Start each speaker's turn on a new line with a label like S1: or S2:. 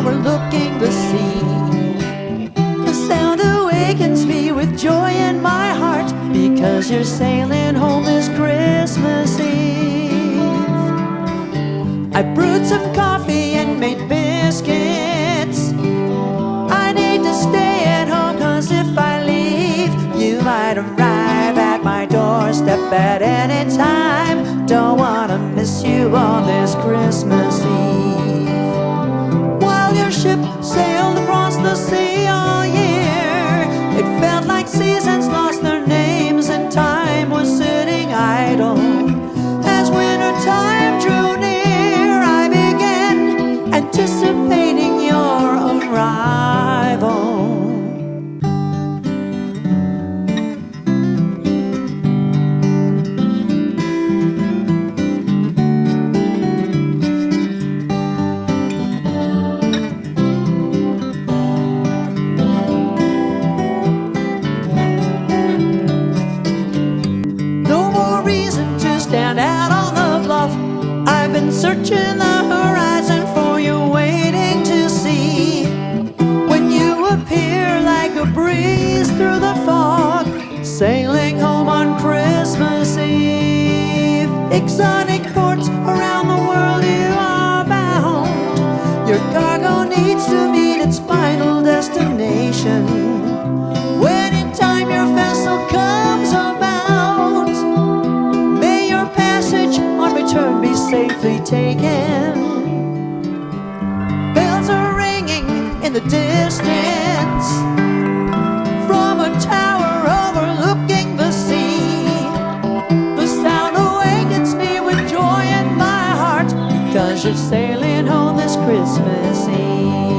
S1: overlooking the sea. The sound awakens me with joy in my heart, because you're sailing home this Christmas Eve. I brewed some coffee and made biscuits. I need to stay at home, 'cause if I leave, you might arrive at my doorstep at any time. Don't wanna miss you on this Christmas Eve. While your ship sailed across the sea all year, it felt like seasons lost their names and time was sitting idle. As winter time drew near, I began anticipating your arrival. Stand out on the bluff. I've been searching the horizon for you, waiting to see. When you appear like a breeze through the fog, sailing home on Christmas Eve. Exotic ports around the world you are bound. Your cargo needs to meet its final destination. When in time your vessel comes about, return be safely taken. Bells are ringing in the distance from a tower overlooking the sea. The sound awakens me with joy in my heart, because you're sailing home this Christmas Eve.